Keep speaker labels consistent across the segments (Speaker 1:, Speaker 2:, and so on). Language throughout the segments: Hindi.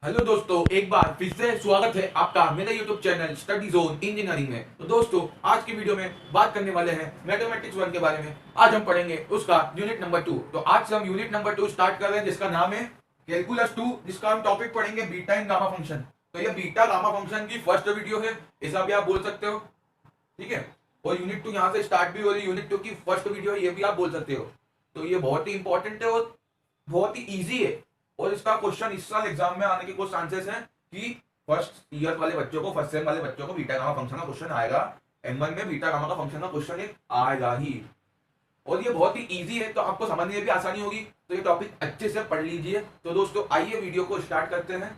Speaker 1: हेलो दोस्तों, एक बार फिर से स्वागत है आपका मेरे YouTube channel study zone engineering में। तो दोस्तों, आज की वीडियो में बात करने वाले हैं मैथमेटिक्स 1 के बारे में। आज हम पढ़ेंगे उसका यूनिट नंबर 2। तो आज से हम यूनिट नंबर 2 स्टार्ट कर रहे हैं, जिसका नाम है कैलकुलस 2, जिसका हम टॉपिक पढ़ेंगे बीटा एंड गामा फंक्शन। तो ये बीटा गामा फंक्शन की फर्स्ट वीडियो है, ऐसा भी आप बोल सकते हो, ठीक है। और यूनिट 2 यहाँ से स्टार्ट भी हो रही है, यूनिट 2 की फर्स्ट वीडियो है, ये भी आप बोल सकते हो। तो ये बहुत ही इंपॉर्टेंट है और बहुत ही ईजी है। और इसका क्वेश्चन इस साल एग्जाम में आने के कुछ चांसेस हैं कि फर्स्ट ईयर वाले बच्चों को, फर्स्ट सेम वाले बच्चों को बीटा गामा फंक्शन का क्वेश्चन आएगा। M1 में बीटा गामा का फंक्शन का क्वेश्चन एक आएगा ही। और ये बहुत ही इजी है, तो आपको समझने में भी आसानी होगी। तो ये टॉपिक अच्छे से पढ़ लीजिए। तो दोस्तों, आइए वीडियो को स्टार्ट करते हैं।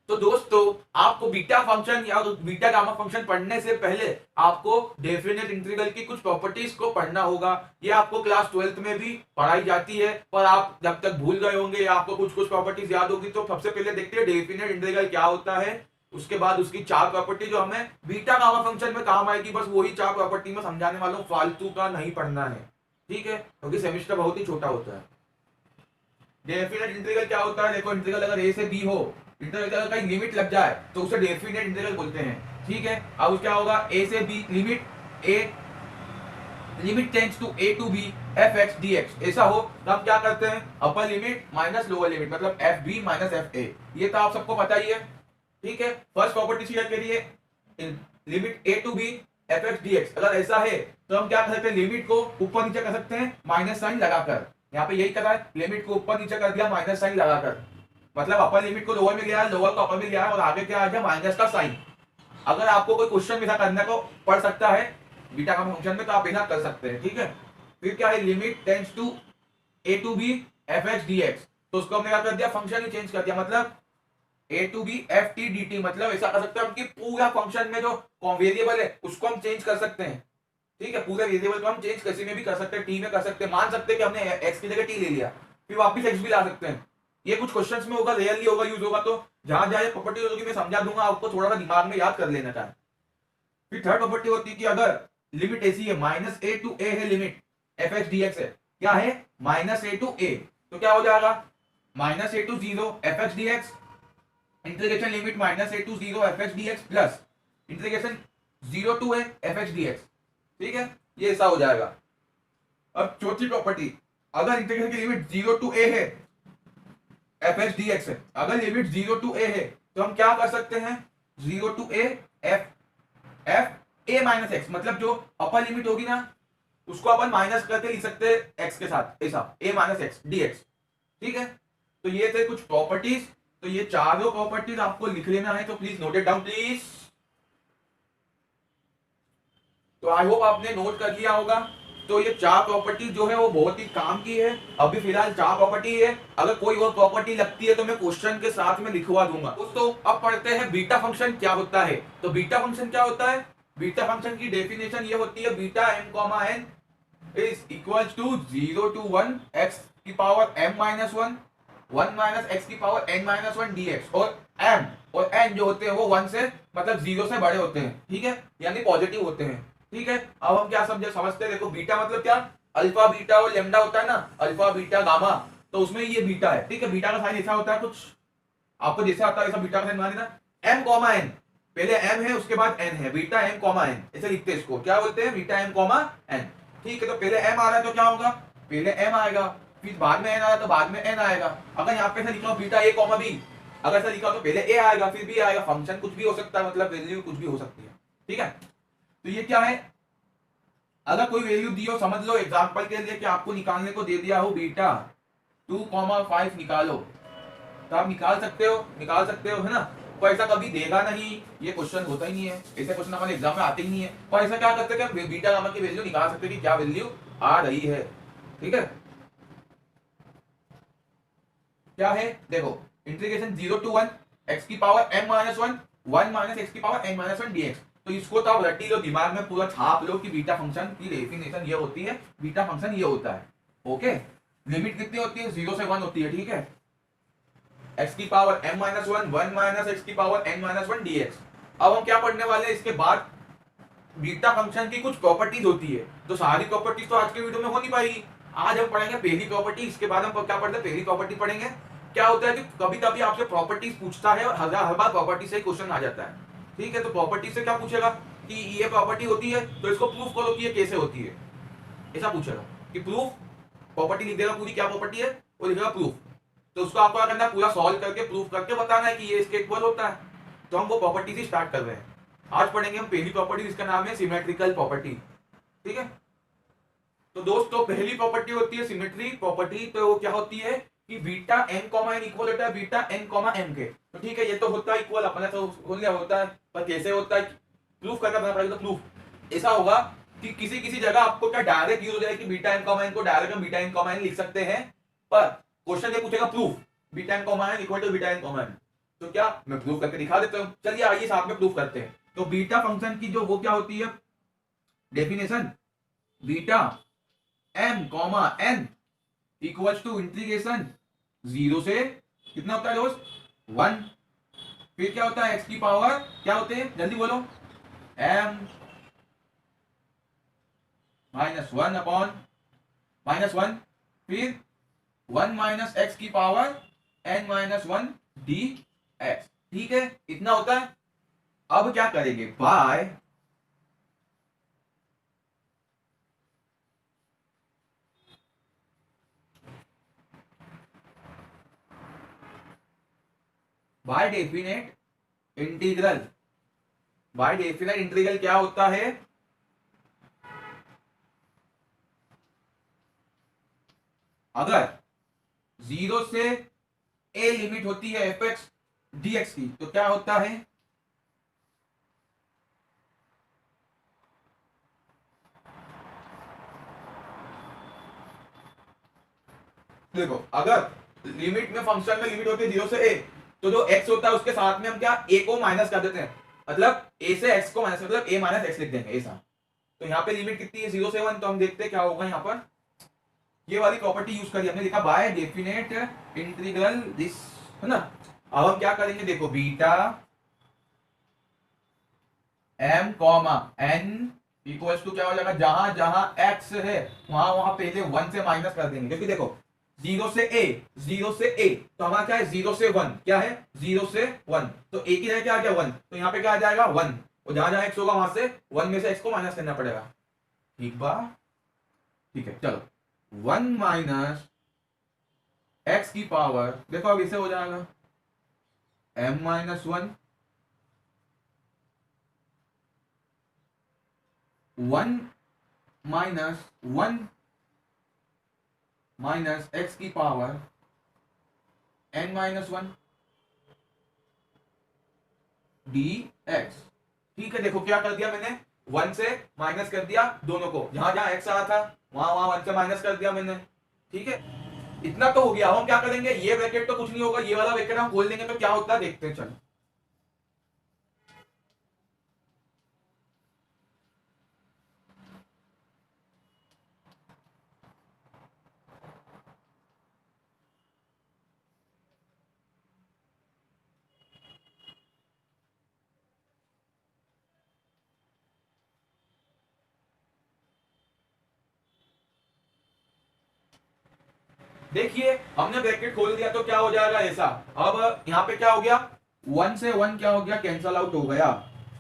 Speaker 1: तो दोस्तों, आपको बीटा फंक्शन या बीटा गामा फंक्शन पढ़ने से पहले आपको डेफिनेट इंटीग्रल की कुछ प्रॉपर्टीज को पढ़ना होगा। ये आपको क्लास 12th में भी पढ़ाई जाती है, पर आप जब तक भूल गए होंगे या आपको कुछ कुछ प्रॉपर्टीज याद होगी, तो सबसे पहले देखते हैं डेफिनेट इंटीग्रल क्या होता है। उसके बाद उसकी 4 प्रॉपर्टी जो हमें बीटा गामा फंक्शन में काम आएगी, बस वही 4 प्रॉपर्टी में समझाने वालों, फालतू का नहीं पढ़ना है, ठीक है, क्योंकि सेमिस्टर बहुत ही छोटा होता है। डेफिनेट इंटीग्रल क्या होता है? देखो, इंटीग्रल अगर ए से बी हो, इंटीग्रल अगर कहीं लिमिट लग जाए तो उसे डेफिनेट इंटीग्रल बोलते हैं, ठीक है। अब क्या होगा? ए से b limit tends to a to b f x d x, ऐसा हो तो हम क्या करते हैं? Upper limit minus lower limit, मतलब f b minus f a. ये तो आप सबको पता ही है, ठीक है। फर्स्ट प्रॉपर्टी शेयर करिए, limit a to b f x d x. अगर ऐसा है तो हम क्या कर सकते हैं? लिमिट को ऊपर नीचे कर सकते हैं माइनस साइन लगाकर। यहाँ पे यही करा है, लिमिट को ऊपर नीचे कर दिया माइनस साइन लगाकर, मतलब अपर लिमिट को लोअर में लिया है, लोअर को अपर में लिया है, और आगे क्या आ गया? माइनस का साइन। अगर आपको कोई क्वेश्चन ऐसा करने को पड़ सकता है बीटा गामा फंक्शन में, तो आप ऐसा कर सकते हैं, ठीक है। फिर क्या है? Limit tends to a to b f x d x, तो उसको हमने क्या कर दिया? फंक्शन ही चेंज कर दिया, मतलब a to b f t d t. मतलब ऐसा कर सकते हैं कि पूरा फंक्शन में जो वेरिएबल है उसको हम चेंज कर सकते हैं, ठीक है। पूरे वेरिएबल को हम चेंज किसी में भी कर सकते हैं, टी में कर सकते हैं। मान सकते हैं कि हमने एक्स की जगह टी ले लिया, फिर वापस एक्स भी ला सकते हैं। ये कुछ क्वेश्चंस में होगा, रेयरली होगा, यूज होगा। तो जहां जहां ये प्रॉपर्टी होगी मैं समझा दूंगा, आपको थोड़ा सा दिमाग में याद कर लेना चाहिए। फिर थर्ड प्रॉपर्टी होती है कि अगर लिमिट ऐसी है, माइनस ए टू ए है, limit F x d x है, क्या है? माइनस ए टू ए, तो क्या हो जाएगा? Minus a to zero f x d x, integration limit minus a to zero f x d x plus integration zero to a f x d x, ठीक है। ये ऐसा हो जाएगा। अब चौथी प्रॉपर्टी, अगर इंटीग्रेशन की लिमिट जीरो टू ए है, एफ एक्स डी एक्स है, अगर लिमिट जीरो टू ए है, तो हम क्या कर सकते हैं? Zero to a f f a minus x, मतलब जो अपर लिमिट होगी ना, उसको अपन माइनस करके लिख सकते हैं एक्स के साथ, ऐसा ए माइनस एक्स डी एक्स, ठीक है। तो ये थे कुछ प्रॉपर्टीज। तो ये चारों प्रॉपर्टीज आपको लिख लेना है, तो please note it down please. तो आई होप आपने नोट कर लिया होगा। तो ये 4 प्रॉपर्टी जो है वो बहुत ही काम की है। अभी फिलहाल 4 प्रॉपर्टी है, अगर कोई और प्रॉपर्टी लगती है तो मैं क्वेश्चन के साथ में लिखवा दूंगा। दोस्तों, अब पढ़ते हैं बीटा फंक्शन क्या होता है। तो बीटा फंक्शन क्या होता है? बीटा फंक्शन की डेफिनेशन ये होती है, beta m comma n is equal to 0 to 1 x की power m minus 1 minus x की पावर n माइनस 1 dx। और m और n जो होते हैं वो 1 से, मतलब 0 से बड़े होते हैं, ठीक है, यानी पॉजिटिव होते हैं, ठीक है। अब हम क्या समझते हैं? देखो, बीटा मतलब क्या? अल्फा बीटा और लेमडा होता है ना, अल्फा बीटा गामा, तो उसमें ये बीटा है, ठीक है। बीटा का साइन ऐसा होता है, कुछ आपको जैसे आता है ऐसा बीटा का साइन बना देना। m कॉमा n, पहले m है उसके बाद n है, बीटा m कॉमा n, ऐसे लिखते हैं इसको, क्या बोलते हैं? बीटा m कॉमा n, ठीक है। तो पहले m आ रहा है तो क्या होगा? पहले m आएगा, फिर बाद में n आया तो बाद में n आएगा। अगर यहाँ पे ऐसा लिखा हो बीटा a कॉमा b, अगर ऐसा लिखा हो तो पहले a आएगा फिर b आएगा। फंक्शन कुछ भी हो सकता है, मतलब वैल्यू कुछ भी हो सकती है, ठीक है। तो ये क्या है? अगर कोई वैल्यू दी हो, समझ लो एग्जांपल के लिए कि आपको निकालने को दे दिया हो बीटा 2,5 निकालो, तो आप निकाल सकते हो, है ना। पर ऐसा कभी देगा नहीं, ये क्वेश्चन होता ही नहीं है, ऐसे क्वेश्चन हमारे एग्जाम में आते ही नहीं है। पर ऐसा क्या करते हैं कि बीटा गामा की वैल्यू निकाल सकते हैं कि क्या वैल्यू आ रही है, ठीक है। क्या है? देखो, इंटीग्रेशन 0 to 1 एक्स की power m minus 1 minus x की पावर n माइनस 1 dx। तो इसको तो आप रटी लो, दिमाग में पूरा छाप लो कि बीटा फंक्शन की डेफिनेशन ये होती है, बीटा फंक्शन ये होता है, ओके। लिमिट कितनी होती है? 0 से 1 होती है, ठीक है। एक्स की power m minus 1 minus x की पावर n माइनस 1 dx। अब हम क्या पढ़ने वाले हैं इसके बाद? बीटा फंक्शन की कुछ प्रॉपर्टीज होती है, तो सारी प्रॉपर्टीज तो आज के वीडियो में हो नहीं पाएगी। आज हम पढ़ेंगे पहली प्रॉपर्टी, इसके बाद हम क्या पढ़ते हैं, पहली प्रॉपर्टी पढ़ेंगे। क्या होता है कि कभी कभी आपसे प्रॉपर्टीज पूछता है और हर बार प्रॉपर्टी से क्वेश्चन आ जाता है। ठीक है, तो प्रॉपर्टी से क्या पूछेगा कि ये प्रॉपर्टी होती है तो इसको प्रूफ करो कि ये कैसे होती है, ऐसा पूछेगा कि प्रूफ, प्रॉपर्टी लिख देगा पूरी क्या प्रॉपर्टी है, वो लिखेगा प्रूफ। तो उसको आपको क्या करना है, पूरा सॉल्व करके प्रूफ करके बताना है कि ये इसके इक्वल होता है। तो हम वो प्रॉपर्टी से स्टार्ट कर रहे हैं। आज पढ़ेंगे हम पहली प्रॉपर्टी, जिसका नाम है सिमेट्रिकल प्रॉपर्टी। ठीक है, तो दोस्तों पहली प्रॉपर्टी होती है सिमेट्री प्रॉपर्टी। तो वो क्या होती है कि beta n comma n equal होता है बीटा एन कॉमा एम के। तो ठीक है, ये तो होता है इक्वल, अपने तो बोल लिया होता है, पर कैसे होता है प्रूफ करके बताना पड़ेगा। तो प्रूफ ऐसा होगा कि किसी किसी जगह आपको क्या डायरेक्ट यूज हो जाएगा कि बीटा एन कॉमा एन को डायरेक्ट हम बीटा एन कॉमा एन लिख सकते हैं, पर क्वेश्चन ये पूछेगा proof beta n comma n equal to beta n comma n. तो क्या मैं प्रूफ करके दिखा देता हूं, चलिए आइए साथ में प्रूफ करते हैं। तो बीटा फंक्शन की जो वो क्या होती है definition, beta m comma n equal to integration 0 से कितना होता है दोस्त 1, फिर क्या होता है एक्स की पावर क्या होते हैं जल्दी बोलो, एम -1 अपॉन -1, फिर 1 माइनस एक्स की पावर n-1 डी एक्स। ठीक है, इतना होता है। अब क्या करेंगे, by definite integral. By definite integral क्या होता है, अगर 0 से a लिमिट होती है एफ एक्स डी एक्स की, तो क्या होता है, देखो अगर लिमिट में फंक्शन में लिमिट होती है 0 से a, तो जो x होता है उसके साथ में हम क्या a को माइनस कर देते हैं, मतलब a से x को माइनस मतलब a माइनस एक्स लिख देंगे ऐसा। तो यहाँ पे लिमिट कितनी है 0 से 1, तो हम देखते हैं क्या होगा। यहाँ पर ये वाली प्रॉपर्टी यूज करी हमने, लिखा बाय डेफिनेट इंटीग्रल दिस, है ना। अब हम क्या करेंगे, देखो beta m comma n equals to क्या हो जाएगा, जहां जहां x है वहां वहां पहले 1 से माइनस कर देंगे, क्योंकि देखो 0 से a तो हमारा क्या है 0 से 1, क्या है 0 से 1, तो a की जगह क्या आ गया 1, तो यहाँ पे क्या आ जाएगा 1, और जहां जहां x होगा वहां से 1 में से x को माइनस करना पड़ेगा। ठीक बा, ठीक है, चलो 1 माइनस एक्स की पावर, देखो अब इसे हो जाएगा m-1 1 माइनस 1 माइनस एक्स की पावर n-1 डी एक्स। ठीक है, देखो क्या कर दिया मैंने, 1 से माइनस कर दिया दोनों को, जहां जहां एक्स आ रहा था वहां वहां 1 से माइनस कर दिया मैंने। ठीक है, इतना तो हो गया। हम क्या करेंगे, ये ब्रैकेट तो कुछ नहीं होगा, ये वाला ब्रैकेट हम खोल देंगे, तो क्या होता है देखते हैं, चलो। देखिए हमने ब्रैकेट खोल दिया तो क्या हो जाएगा ऐसा। अब यहाँ पे क्या हो गया, 1 से 1 क्या हो गया, कैंसल आउट हो गया।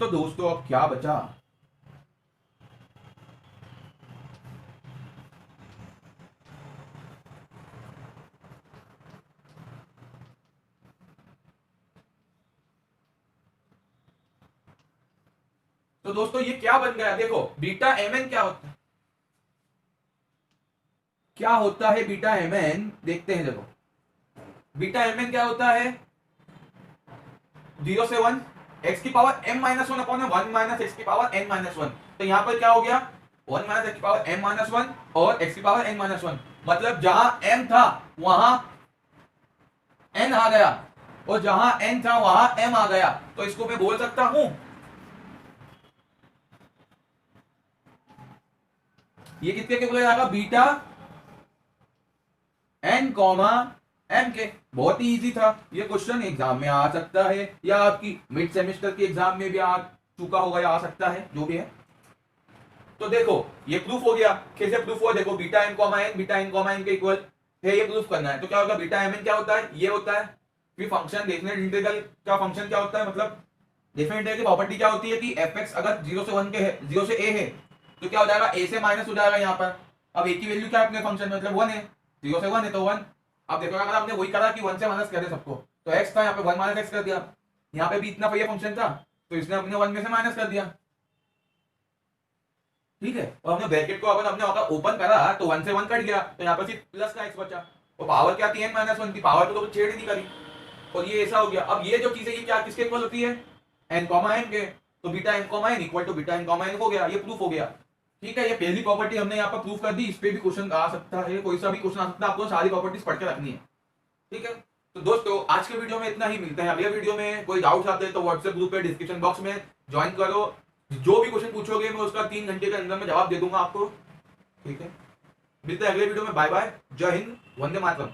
Speaker 1: तो दोस्तों अब क्या बचा, तो दोस्तों ये क्या बन गया, देखो बीटा mn क्या होता है, क्या होता है बीटा mn, देखते हैं। देखो बीटा mn क्या होता है, 0 से 1 x की power m-1 upon 1 minus x की पावर n-1। तो यहां पर क्या हो गया, 1 माइनस x की पावर m-1 और x की पावर n-1, मतलब जहां m था वहां n आ गया, और जहां n था वहां m आ गया। तो इसको मैं बोल सकता हूं, ये कितने के बोला जाएगा, बीटा n कॉमा m के। बहुत ही इजी था ये क्वेश्चन, एग्जाम में आ सकता है, या आपकी मिड सेमेस्टर के एग्जाम में भी आ चुका होगा या आ सकता है, जो भी है। तो देखो ये प्रूफ हो गया, कैसे प्रूफ हुआ, देखो बीटा एन कॉमा एन के इक्वल है, ये प्रूफ करना है। तो क्या होगा, बीटा एम एन क्या होता है, ये होता है। फिर फंक्शन डेफिनेट इंटीग्रल का फंक्शन क्या होता है, मतलब डेफिनेट इंटीग्रल की प्रॉपर्टी क्या होती है कि एफ एक्स अगर 0 से 1 के है, 0 से a है, तो क्या हो जाएगा, a से माइनस हो जाएगा यहाँ पर। अब a की वैल्यू क्या है अपने फंक्शन में, मतलब 1 है, 0 से 1 है तो 1। अब देखो अगर आपने वही करा कि 1 से माइनस कर दे सबको, तो x था यहाँ पे 1 माइनस एक्स कर दिया, यहाँ पे भी इतना ये फंक्शन था तो इसने अपने 1 में से माइनस कर दिया, ठीक है। और हमने ब्रैकेट को अगर हमने ओपन करा तो 1 से 1 कट गया, तो यहाँ पर सिर्फ प्लस का x बचा, और पावर क्या थी n माइनस 1 की, पावर तो छेड़ ही नहीं करी, और ये ऐसा हो गया। अब ये जो चीज है ये क्या किसके इक्वल होती है, n कॉमा n के, तो beta n comma n equal to beta n comma n हो गया, ये प्रूफ हो गया, ठीक है। ये पहली प्रॉपर्टी हमने यहाँ पर प्रूफ कर दी, इस पे भी क्वेश्चन आ सकता है, कोई सा भी क्वेश्चन आ सकता है, आपको सारी प्रॉपर्टीज पढ़ के रखनी है, ठीक है। तो दोस्तों आज के वीडियो में इतना ही, मिलते हैं अगले वीडियो में। कोई डाउट आते हैं तो व्हाट्सएप ग्रुप पे डिस्क्रिप्शन बॉक्स में ज्वाइन करो, जो भी क्वेश्चन पूछोगे मैं उसका 3 घंटे के अंदर में जवाब दे दूंगा आपको, ठीक है। मिलते हैं अगले वीडियो में, बाय बाय, जय हिंद, वंदे मातरम।